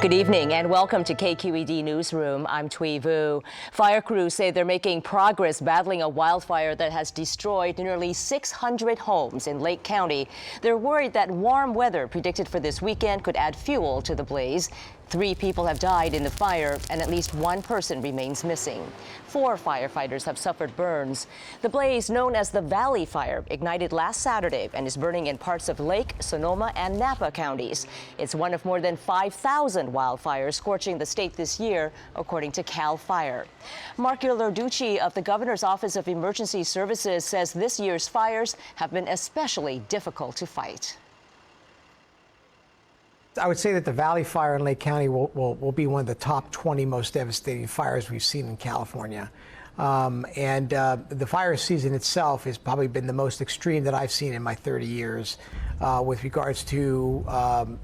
Good evening and welcome to KQED Newsroom. I'm Thuy Vu. Fire crews say they're making progress battling a wildfire that has destroyed nearly 600 homes in Lake County. They're worried that warm weather predicted for this weekend could add fuel to the blaze. 3 people have died in the fire and at least 1 person remains missing. 4 firefighters have suffered burns. The blaze, known as the Valley Fire, ignited last Saturday and is burning in parts of Lake, Sonoma, and Napa counties. It's one of more than 5,000 wildfires scorching the state this year, according to CAL FIRE. Marco Larducci of the Governor's Office of Emergency Services says this year's fires have been especially difficult to fight. I would say that the Valley Fire in Lake County will be one of the top 20 most devastating fires we've seen in California. The fire season itself has probably been the most extreme that I've seen in my 30 years with regards to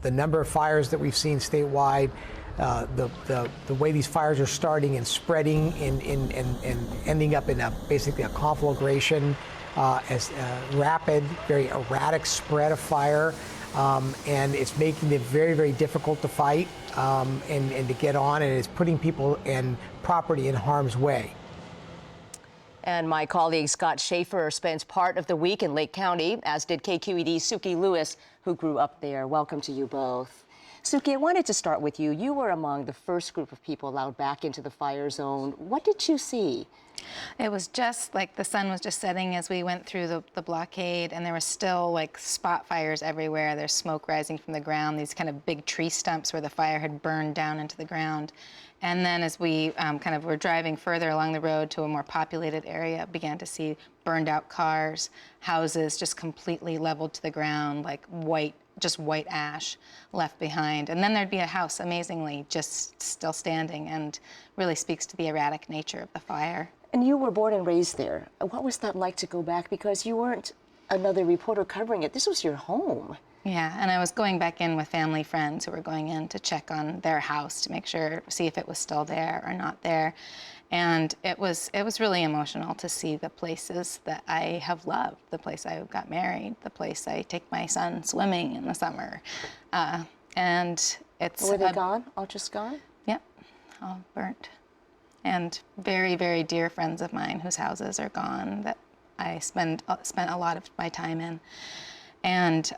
the number of fires that we've seen statewide, the way these fires are starting and spreading and ending up in basically a conflagration, as a rapid, very erratic spread of fire. And it's making it very, very difficult to fight and to get on, and it's putting people and property in harm's way. And my colleague Scott Shafer spent part of the week in Lake County, as did KQED's Sukey Lewis, who grew up there. Welcome to you both. Sukey, I wanted to start with you. You were among the first group of people allowed back into the fire zone. What did you see? It was just like the sun was just setting as we went through the blockade, and there was still like spot fires everywhere. There's smoke rising from the ground, these kind of big tree stumps where the fire had burned down into the ground. And then as we kind of were driving further along the road to a more populated area, began to see burned out cars, houses just completely leveled to the ground, like just white ash left behind. And then there'd be a house, amazingly, just still standing, and really speaks to the erratic nature of the fire. And you were born and raised there. What was that like to go back? Because you weren't another reporter covering it. This was your home. Yeah, and I was going back in with family friends who were going in to check on their house to make sure, see if it was still there or not there. And it was really emotional to see the places that I have loved, the place I got married, the place I take my son swimming in the summer. And it's... Were they gone? All just gone? Yep, all burnt. And very, very dear friends of mine whose houses are gone that I spent a lot of my time in. And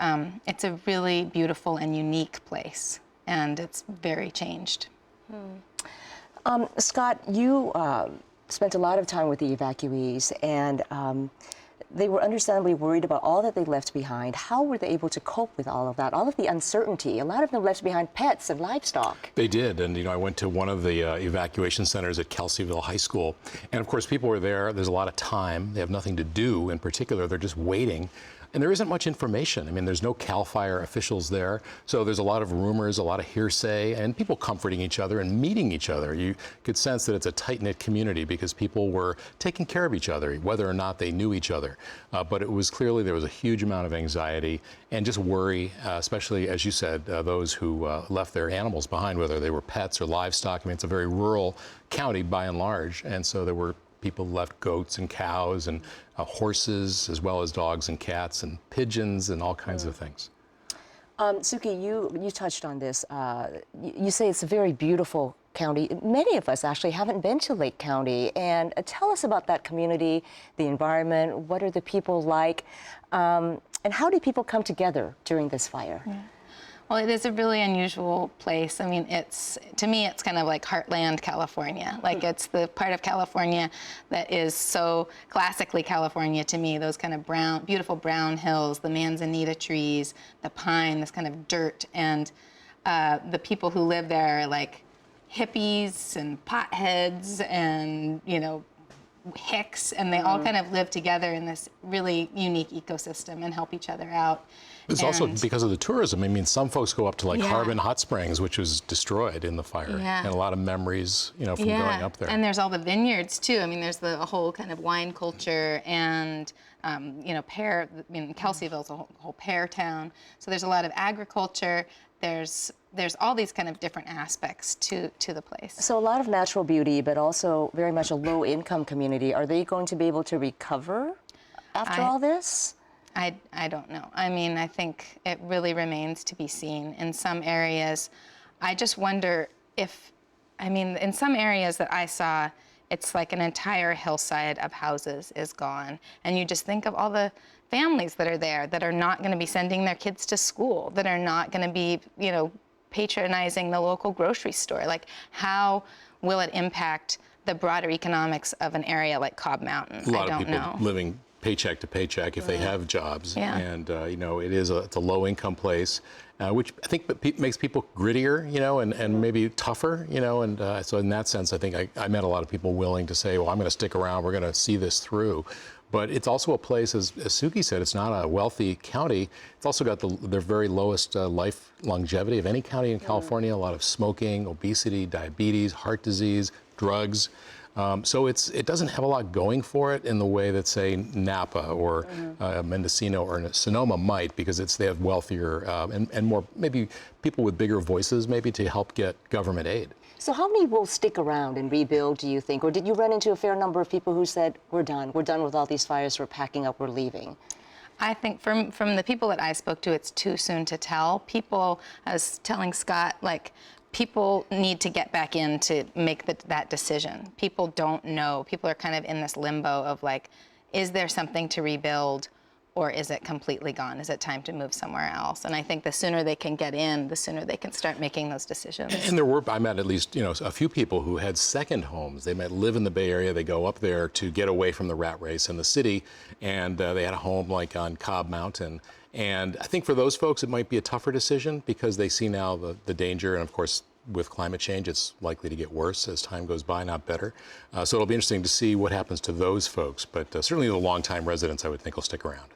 it's a really beautiful and unique place, and it's very changed. Scott, you spent a lot of time with the evacuees, and they were understandably worried about all that they left behind. How were they able to cope with all of that, all of the uncertainty? A lot of them left behind pets and livestock. They did, and I went to one of the evacuation centers at Kelseyville High School, and of course people were there. There's a lot of time. They have nothing to do in particular. They're just waiting. And there isn't much information. I mean, there's no CAL FIRE officials there. So there's a lot of rumors, a lot of hearsay, and people comforting each other and meeting each other. You could sense that it's a tight-knit community because people were taking care of each other, whether or not they knew each other. But it was clearly there was a huge amount of anxiety and just worry, especially, as you said, those who left their animals behind, whether they were pets or livestock. I mean, it's a very rural county by and large. And so there were people left goats and cows and horses, as well as dogs and cats and pigeons and all kinds of things. Sukey, you touched on this. You say it's a very beautiful county. Many of us actually haven't been to Lake County. And tell us about that community, the environment, what are the people like, and how do people come together during this fire? Yeah. Well, it is a really unusual place. I mean, to me, it's kind of like heartland California. Like, it's the part of California that is so classically California to me, those kind of beautiful brown hills, the manzanita trees, the pine, this kind of dirt. And the people who live there are like hippies and potheads and, hicks, and they all kind of live together in this really unique ecosystem and help each other out. It's also because of the tourism. I mean, some folks go up to like Harbin Hot Springs, which was destroyed in the fire, and a lot of memories, from going up there. And there's all the vineyards too. I mean, there's the whole kind of wine culture, and pear. I mean, Kelseyville's a whole pear town. So there's a lot of agriculture. There's all these kind of different aspects to the place. So a lot of natural beauty, but also very much a low-income community. Are they going to be able to recover after all this? I don't know. I mean, I think it really remains to be seen. In some areas, I just wonder if, I mean, in some areas that I saw, it's like an entire hillside of houses is gone. And you just think of all the families that are there that are not going to be sending their kids to school, that are not going to be, you know, patronizing the local grocery store. Like, how will it impact the broader economics of an area like Cobb Mountain? A lot I don't of people know. living paycheck to paycheck if they have jobs. Yeah. And, you know, it's a low-income place, which I think makes people grittier, you know, and maybe tougher, you know. And so in that sense, I think I met a lot of people willing to say, well, I'm going to stick around. We're going to see this through. But it's also a place, as Sukey said, it's not a wealthy county. It's also got their very lowest life longevity of any county in California. A lot of smoking, obesity, diabetes, heart disease, drugs. So it doesn't have a lot going for it in the way that, say, Napa or Mendocino or Sonoma might, because they have wealthier and more, maybe people with bigger voices, maybe, to help get government aid. So how many will stick around and rebuild, do you think? Or did you run into a fair number of people who said, we're done with all these fires, we're packing up, we're leaving? I think from the people that I spoke to, it's too soon to tell. People, I was telling Scott, like, people need to get back in to make that decision. People don't know. People are kind of in this limbo of, like, is there something to rebuild, or is it completely gone? Is it time to move somewhere else? And I think the sooner they can get in, the sooner they can start making those decisions. And I met at least, you know, a few people who had second homes. They might live in the Bay Area. They go up there to get away from the rat race in the city, and they had a home like on Cobb Mountain. And I think for those folks, it might be a tougher decision because they see now the danger. And of course, with climate change, it's likely to get worse as time goes by, not better. So it'll be interesting to see what happens to those folks. But certainly the longtime residents, I would think, will stick around.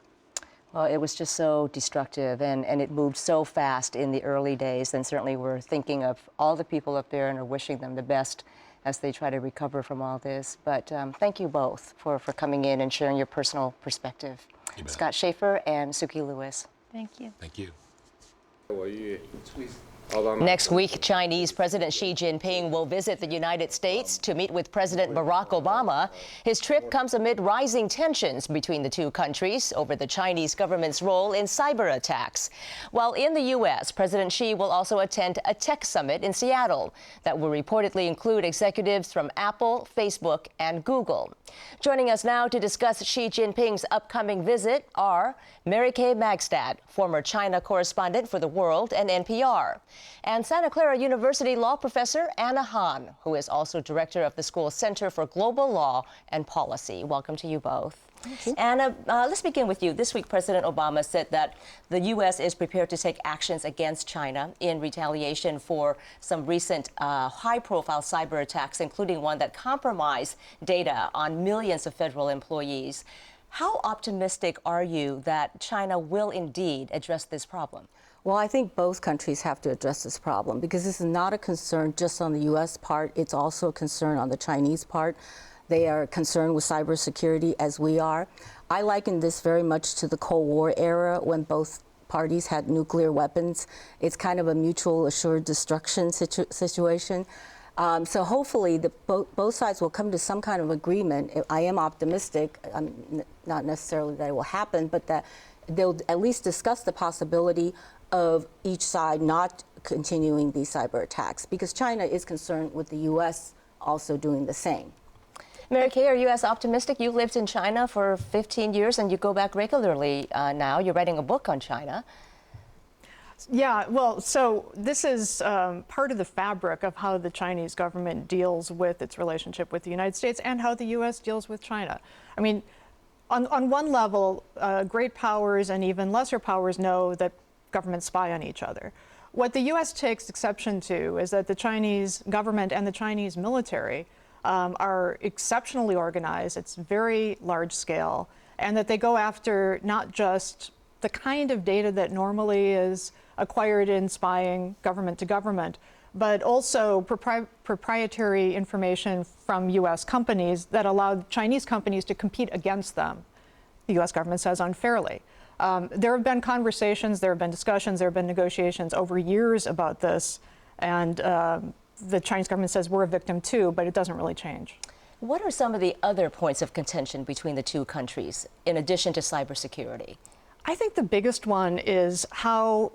Well, it was just so destructive, and it moved so fast in the early days. And certainly we're thinking of all the people up there and are wishing them the best as they try to recover from all this. But thank you both for coming in and sharing your personal perspective. Scott Shafer and Sukey Lewis. Thank you. Thank you. Next week, Chinese President Xi Jinping will visit the United States to meet with President Barack Obama. His trip comes amid rising tensions between the two countries over the Chinese government's role in cyber attacks. While in the U.S., President Xi will also attend a tech summit in Seattle that will reportedly include executives from Apple, Facebook, and Google. Joining us now to discuss Xi Jinping's upcoming visit are Kay Magistad, former China correspondent for The World and NPR, and Santa Clara University law professor Anna Han, who is also director of the school's Center for Global Law and Policy. Welcome to you both. Thank you. Anna, let's begin with you. This week, President Obama said that the U.S. is prepared to take actions against China in retaliation for some recent high-profile cyber attacks, including one that compromised data on millions of federal employees. How optimistic are you that China will indeed address this problem? Well, I think both countries have to address this problem because this is not a concern just on the U.S. part. It's also a concern on the Chinese part. They are concerned with cybersecurity as we are. I liken this very much to the Cold War era when both parties had nuclear weapons. It's kind of a mutual assured destruction situation. So hopefully both sides will come to some kind of agreement. I am optimistic, not necessarily that it will happen, but that they'll at least discuss the possibility of each side not continuing these cyber attacks, because China is concerned with the U.S. also doing the same. Kay, are you as optimistic? You lived in China for 15 years and you go back regularly now. You're writing a book on China. Yeah, well, so this is part of the fabric of how the Chinese government deals with its relationship with the United States and how the U.S. deals with China. I mean, on one level, great powers and even lesser powers know that governments spy on each other. What the U.S. takes exception to is that the Chinese government and the Chinese military are exceptionally organized. It's very large scale, and that they go after not just the kind of data that normally is acquired in spying government to government, but also proprietary information from U.S. companies that allow Chinese companies to compete against them, the U.S. government says unfairly. There have been conversations, there have been discussions, there have been negotiations over years about this, and the Chinese government says we're a victim too, but it doesn't really change. What are some of the other points of contention between the two countries, in addition to cybersecurity? I think the biggest one is how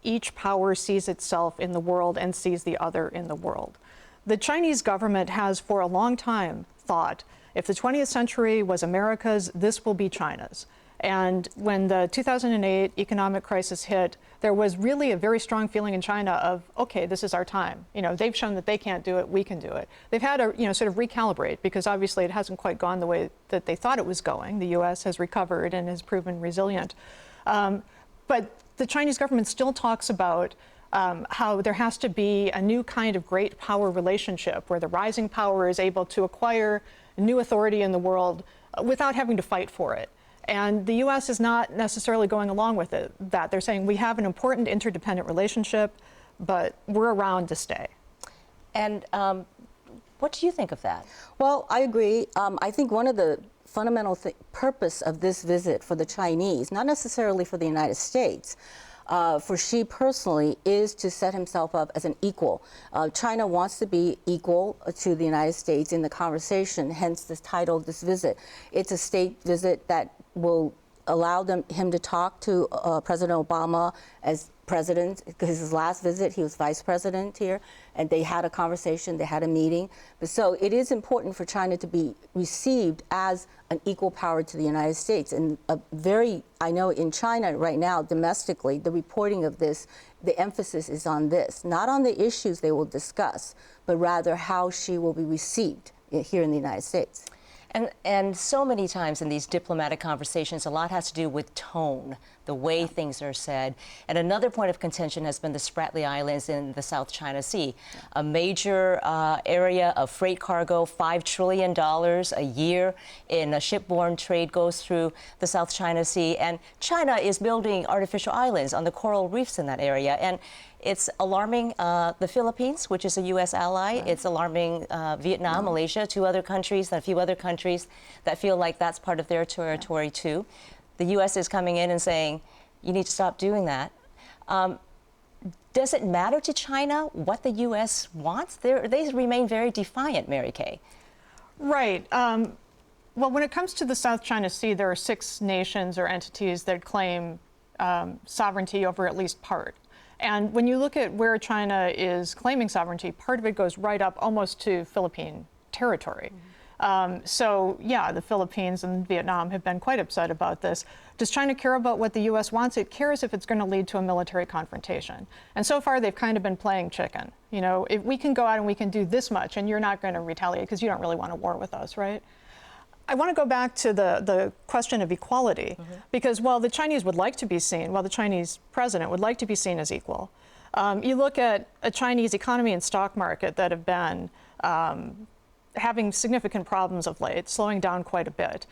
each power sees itself in the world and sees the other in the world. The Chinese government has for a long time thought, if the 20th century was America's, this will be China's. And when the 2008 economic crisis hit, there was really a very strong feeling in China of, okay, this is our time. You know, they've shown that they can't do it, we can do it. They've had to, sort of recalibrate, because obviously it hasn't quite gone the way that they thought it was going. The U.S. has recovered and has proven resilient. But the Chinese government still talks about how there has to be a new kind of great power relationship where the rising power is able to acquire new authority in the world without having to fight for it. And the U.S. is not necessarily going along with it. That they're saying we have an important interdependent relationship, but we're around to stay. And what do you think of that? Well, I agree. I think one of the fundamental purpose of this visit for the Chinese, not necessarily for the United States, for Xi personally, is to set himself up as an equal. China wants to be equal to the United States in the conversation, hence the title of this visit. It's a state visit that will allow him to talk to President Obama as president, because his last visit, he was vice president here, and they had a conversation, they had a meeting. But so it is important for China to be received as an equal power to the United States. And I know in China right now, domestically, the reporting of this, the emphasis is on this, not on the issues they will discuss, but rather how Xi will be received here in the United States. And so many times in these diplomatic conversations, a lot has to do with tone, the way things are said. And another point of contention has been the Spratly Islands in the South China Sea, a major area of freight cargo. $5 trillion a year in shipborne trade goes through the South China Sea. And China is building artificial islands on the coral reefs in that area. And it's alarming the Philippines, which is a U.S. ally. Right. It's alarming Vietnam, Malaysia, a few other countries that feel like that's part of their territory too. The U.S. is coming in and saying, you need to stop doing that. Does it matter to China what the U.S. wants? They remain very defiant, Mary Kay. Right. Well, when it comes to the South China Sea, there are 6 nations or entities that claim sovereignty over at least part. And when you look at where China is claiming sovereignty, part of it goes right up almost to Philippine territory. So, yeah, the Philippines and Vietnam have been quite upset about this. Does China care about what the U.S. wants? It cares if it's going to lead to a military confrontation. And so far, they've kind of been playing chicken. You know, if we can go out and we can do this much, and you're not going to retaliate because you don't really want a war with us, right? I want to go back to the question of equality, because while the Chinese would like to be seen, while the Chinese president would like to be seen as equal, you look at a Chinese economy and stock market that have been having significant problems of late, slowing down quite a bit.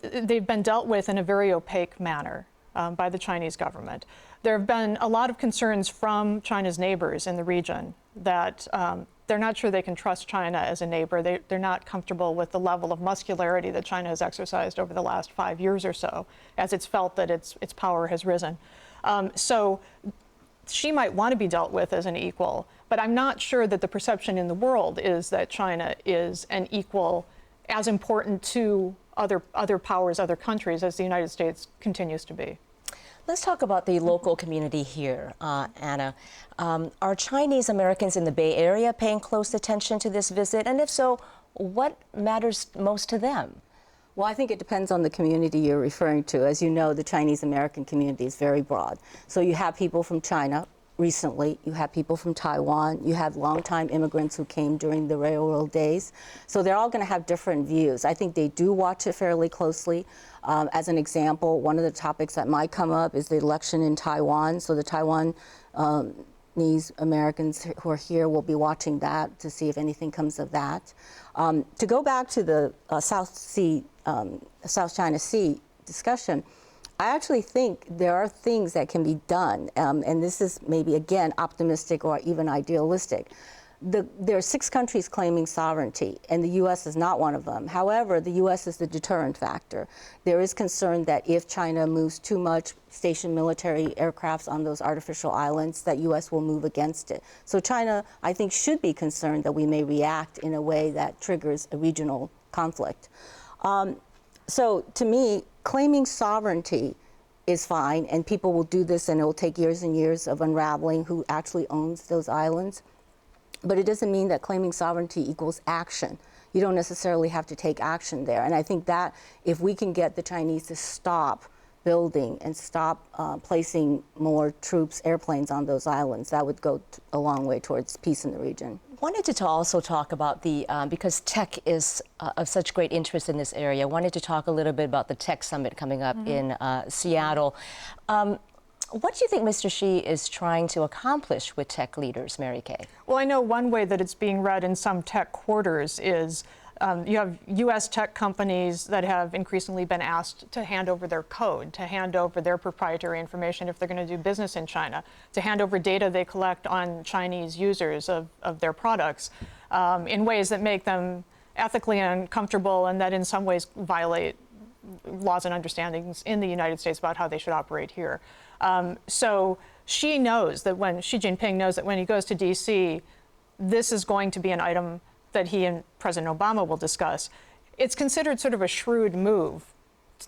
They've been dealt with in a very opaque manner by the Chinese government. There have been a lot of concerns from China's neighbors in the region that they're not sure they can trust China as a neighbor. They're not comfortable with the level of muscularity that China has exercised over the last 5 years or so, as it's felt that its power has risen. So she might want to be dealt with as an equal, but I'm not sure that the perception in the world is that China is an equal as important to other powers, other countries, as the United States continues to be. Let's talk about the local community here, Anna. Are Chinese Americans in the Bay Area paying close attention to this visit? And if so, what matters most to them? Well, I think it depends on the community you're referring to. As you know, the Chinese American community is very broad. So you have people from China recently, you have people from Taiwan, you have longtime immigrants who came during the railroad days. So they're all going to have different views. I think they do watch it fairly closely. As an example, one of the topics that might come up is the election in Taiwan. So the Taiwanese Americans who are here will be watching that to see if anything comes of that. To go back to the South China Sea discussion, I actually think there are things that can be done, and this is maybe, again, optimistic or even idealistic. There are 6 countries claiming sovereignty, and the U.S. is not one of them. However, the U.S. is the deterrent factor. There is concern that if China moves too much, station military aircrafts on those artificial islands, that U.S. will move against it. So China, I think, should be concerned that we may react in a way that triggers a regional conflict. So to me, claiming sovereignty is fine, and people will do this, and it will take years and years of unraveling who actually owns those islands. But it doesn't mean that claiming sovereignty equals action. You don't necessarily have to take action there. And I think that if we can get the Chinese to stop building and stop placing more troops, airplanes on those islands, that would go a long way towards peace in the region. Wanted to also talk about the, because tech is of such great interest in this area, wanted to talk a little bit about the tech summit coming up in Seattle. What do you think Mr. Xi is trying to accomplish with tech leaders, Mary Kay? Well, I know one way that it's being read in some tech quarters is you have U.S. tech companies that have increasingly been asked to hand over their code, to hand over their proprietary information if they're going to do business in China, to hand over data they collect on Chinese users of their products in ways that make them ethically uncomfortable and that in some ways violate laws and understandings in the United States about how they should operate here. So Xi knows that Xi Jinping knows that when he goes to D.C., this is going to be an item that he and President Obama will discuss. It's considered sort of a shrewd move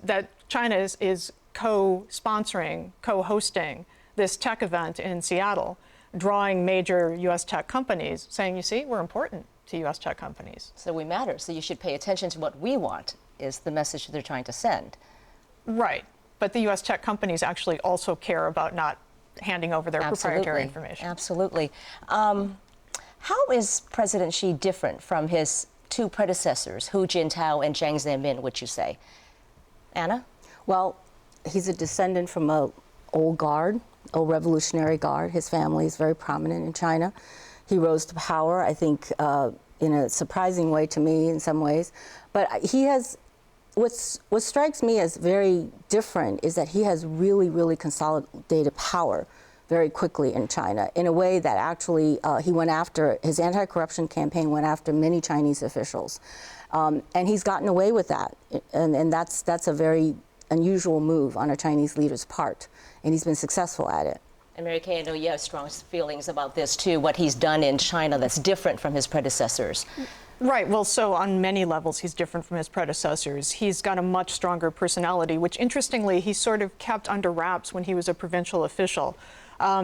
that China is co-sponsoring, co-hosting this tech event in Seattle, drawing major U.S. tech companies, saying, you see, we're important to U.S. tech companies. So we matter, so you should pay attention to what we want, is the message they're trying to send. Right. But the U.S. tech companies actually also care about not handing over their proprietary information. Absolutely. How is President Xi different from his two predecessors, Hu Jintao and Jiang Zemin, would you say? Anna? Well, he's a descendant from an old revolutionary guard. His family is very prominent in China. He rose to power, I think, in a surprising way to me in some ways. But he has, what strikes me as very different is that he has really, really consolidated power very quickly in China in a way that actually he went after, his anti-corruption campaign went after many Chinese officials. And he's gotten away with that. And that's a very unusual move on a Chinese leader's part. And he's been successful at it. And Mary Kay, I know you have strong feelings about this too, what he's done in China that's different from his predecessors. Right. Well, so on many levels, he's different from his predecessors. He's got a much stronger personality, which interestingly, he sort of kept under wraps when he was a provincial official.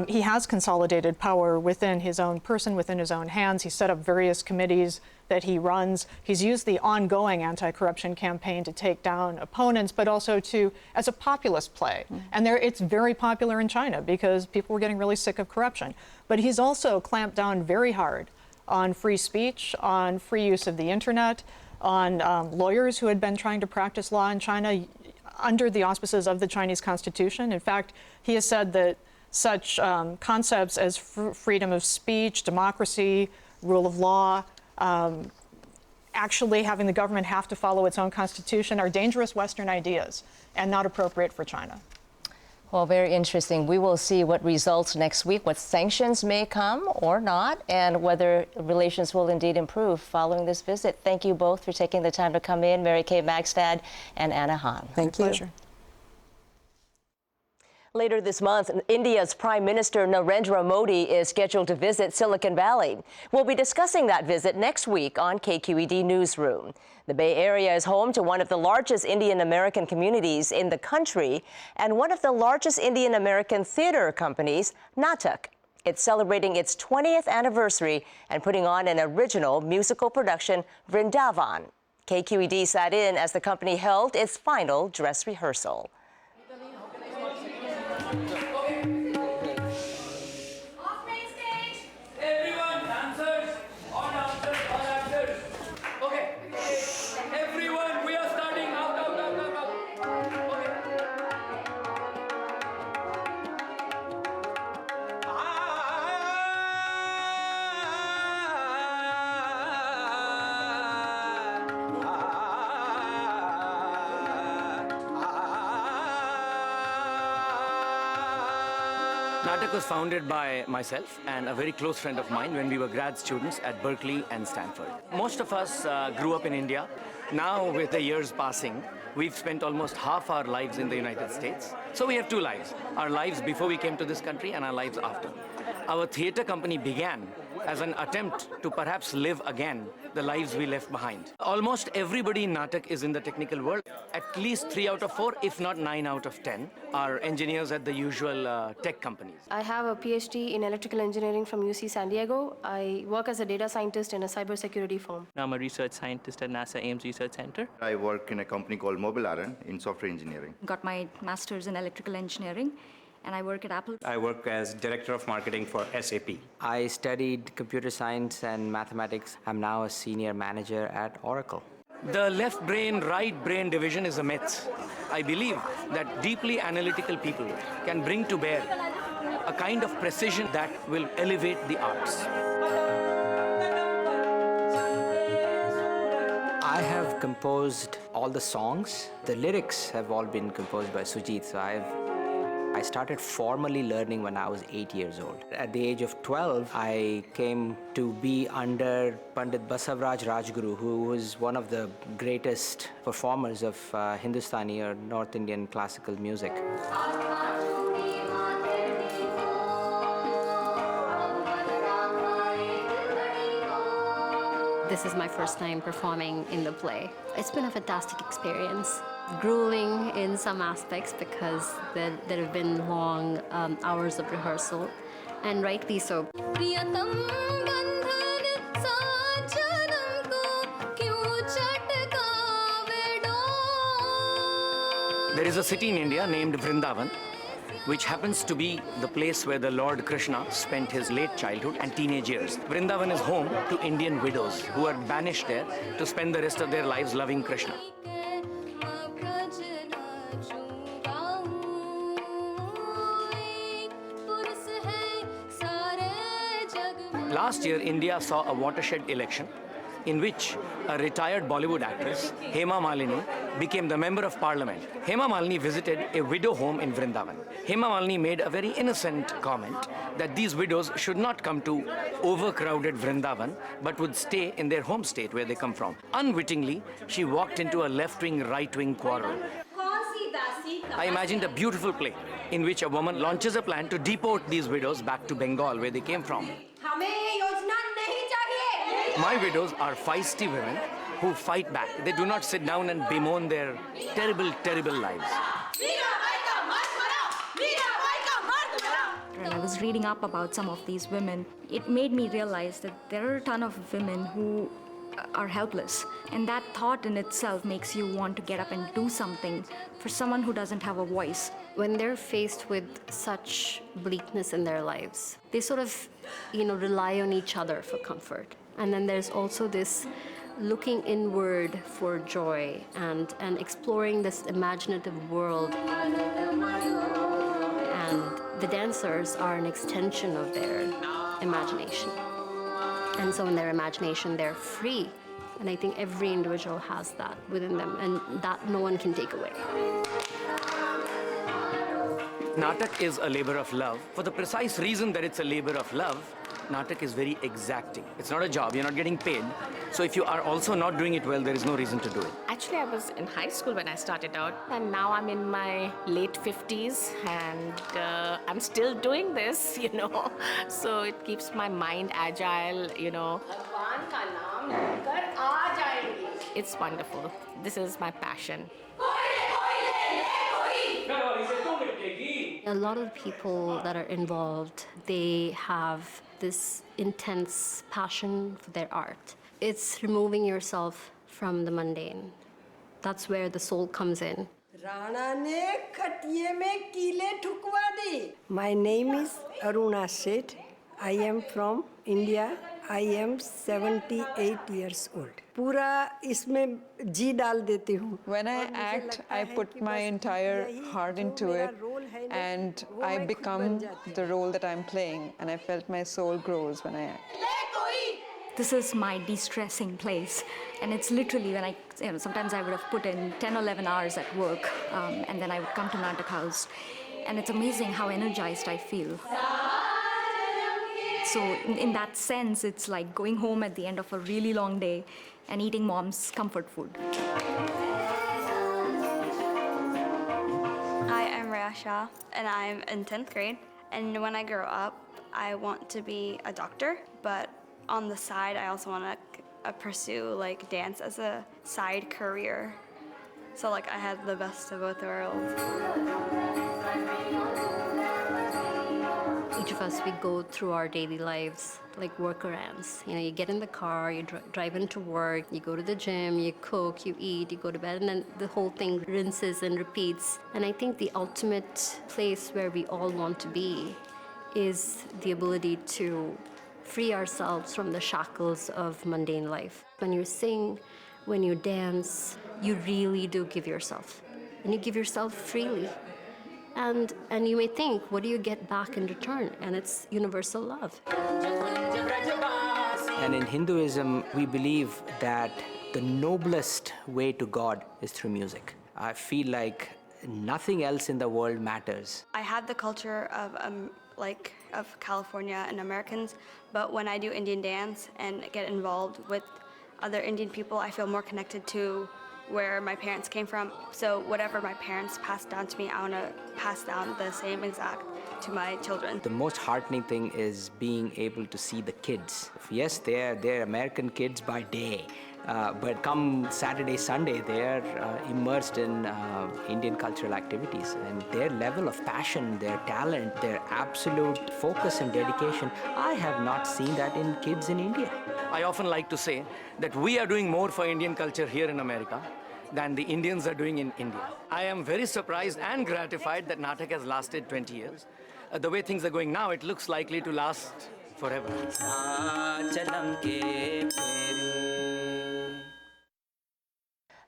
He has consolidated power within his own person, within his own hands. He set up various committees that he runs. He's used the ongoing anti-corruption campaign to take down opponents, but also as a populist play. And it's very popular in China because people were getting really sick of corruption. But he's also clamped down very hard on free speech, on free use of the internet, on lawyers who had been trying to practice law in China under the auspices of the Chinese Constitution. In fact, he has said that such concepts as freedom of speech, democracy, rule of law, actually having the government have to follow its own constitution are dangerous Western ideas and not appropriate for China. Well, very interesting. We will see what results next week, what sanctions may come or not, and whether relations will indeed improve following this visit. Thank you both for taking the time to come in, Mary Kay Magistad and Anna Han. Thank you. Pleasure. Later this month, India's Prime Minister Narendra Modi is scheduled to visit Silicon Valley. We'll be discussing that visit next week on KQED Newsroom. The Bay Area is home to one of the largest Indian American communities in the country and one of the largest Indian American theater companies, Naatak. It's celebrating its 20th anniversary and putting on an original musical production, Vrindavan. KQED sat in as the company held its final dress rehearsal. Naatak was founded by myself and a very close friend of mine when we were grad students at Berkeley and Stanford. Most of us grew up in India. Now, with the years passing, we've spent almost half our lives in the United States. So we have two lives, our lives before we came to this country and our lives after. Our theater company began as an attempt to perhaps live again the lives we left behind. Almost everybody in Naatak is in the technical world. At least 3 out of 4, if not 9 out of 10, are engineers at the usual tech companies. I have a PhD in electrical engineering from UC San Diego. I work as a data scientist in a cybersecurity firm. I'm a research scientist at NASA Ames Research Center. I work in a company called Mobile Iron in software engineering. Got my master's in electrical engineering, and I work at Apple. I work as director of marketing for SAP. I studied computer science and mathematics. I'm now a senior manager at Oracle. The left brain, right brain division is a myth. I believe that deeply analytical people can bring to bear a kind of precision that will elevate the arts. I have composed all the songs. The lyrics have all been composed by Sujit, so I started formally learning when I was 8 years old. At the age of 12, I came to be under Pandit Basavaraj Rajguru, who was one of the greatest performers of Hindustani or North Indian classical music. This is my first time performing in the play. It's been a fantastic experience. Grueling in some aspects because there have been long hours of rehearsal, and rightly so. There is a city in India named Vrindavan, which happens to be the place where the Lord Krishna spent his late childhood and teenage years. Vrindavan is home to Indian widows who are banished there to spend the rest of their lives loving Krishna. Last year, India saw a watershed election in which a retired Bollywood actress, Hema Malini, became the member of parliament. Hema Malini visited a widow home in Vrindavan. Hema Malini made a very innocent comment that these widows should not come to overcrowded Vrindavan, but would stay in their home state where they come from. Unwittingly, she walked into a left-wing, right-wing quarrel. I imagined a beautiful play in which a woman launches a plan to deport these widows back to Bengal, where they came from. My widows are feisty women who fight back. They do not sit down and bemoan their terrible, terrible lives. And I was reading up about some of these women. It made me realize that there are a ton of women who are helpless. And that thought in itself makes you want to get up and do something for someone who doesn't have a voice. When they're faced with such bleakness in their lives, they sort of, rely on each other for comfort. And then there's also this looking inward for joy and exploring this imaginative world. And the dancers are an extension of their imagination. And so in their imagination, they're free. And I think every individual has that within them, and that no one can take away. Naatak is a labor of love. For the precise reason that it's a labor of love, Naatak is very exacting. It's not a job, you're not getting paid. So if you are also not doing it well, there is no reason to do it. Actually, I was in high school when I started out, and now I'm in my late 50s, and I'm still doing this, So it keeps my mind agile, It's wonderful. This is my passion. A lot of people that are involved, they have this intense passion for their art. It's removing yourself from the mundane. That's where the soul comes in. My name is Aruna Seth. I am from India. I am 78 years old. पूरा इसमें जी डाल देती हूँ. When I act, I put my entire heart into it, and I become the role that I'm playing, and I felt my soul grows when I act. This is my de-stressing place, and it's literally when I, sometimes I would have put in 10 or 11 hours at work, and then I would come to Naatak House, and it's amazing how energized I feel. So in that sense, it's like going home at the end of a really long day and eating mom's comfort food. Hi, I'm Rayasha, and I'm in 10th grade. And when I grow up, I want to be a doctor, but on the side, I also want to pursue like dance as a side career. So like I had the best of both worlds. Each of us, we go through our daily lives like workarounds. You know, you get in the car, you drive into work, you go to the gym, you cook, you eat, you go to bed, and then the whole thing rinses and repeats. And I think the ultimate place where we all want to be is the ability to free ourselves from the shackles of mundane life. When you sing, when you dance, you really do give yourself. And you give yourself freely. And you may think, what do you get back in return? And it's universal love. And in Hinduism, we believe that the noblest way to God is through music. I feel like nothing else in the world matters. I have the culture of California and Americans, but when I do Indian dance and get involved with other Indian people, I feel more connected to where my parents came from. So whatever my parents passed down to me, I want to pass down the same exact to my children. The most heartening thing is being able to see the kids. Yes, they're American kids by day, but come Saturday, Sunday, they're immersed in Indian cultural activities. And their level of passion, their talent, their absolute focus and dedication, I have not seen that in kids in India. I often like to say that we are doing more for Indian culture here in America than the Indians are doing in India. I am very surprised and gratified that Naatak has lasted 20 years. The way things are going now, it looks likely to last forever.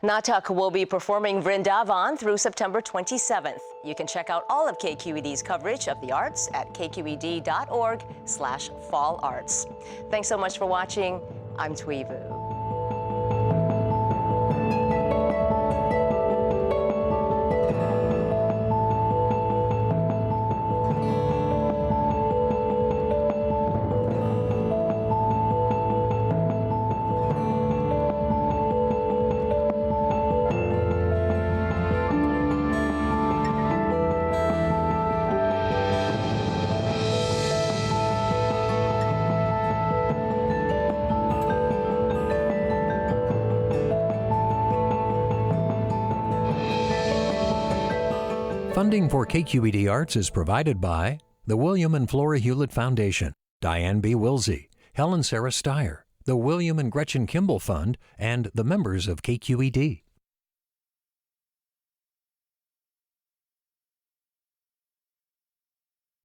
Naatak will be performing Vrindavan through September 27th. You can check out all of KQED's coverage of the arts at kqed.org/fallarts. Thanks so much for watching. I'm Thuy Vu. Funding for KQED Arts is provided by the William and Flora Hewlett Foundation, Diane B. Wilsey, Helen Sarah Steyer, the William and Gretchen Kimball Fund, and the members of KQED.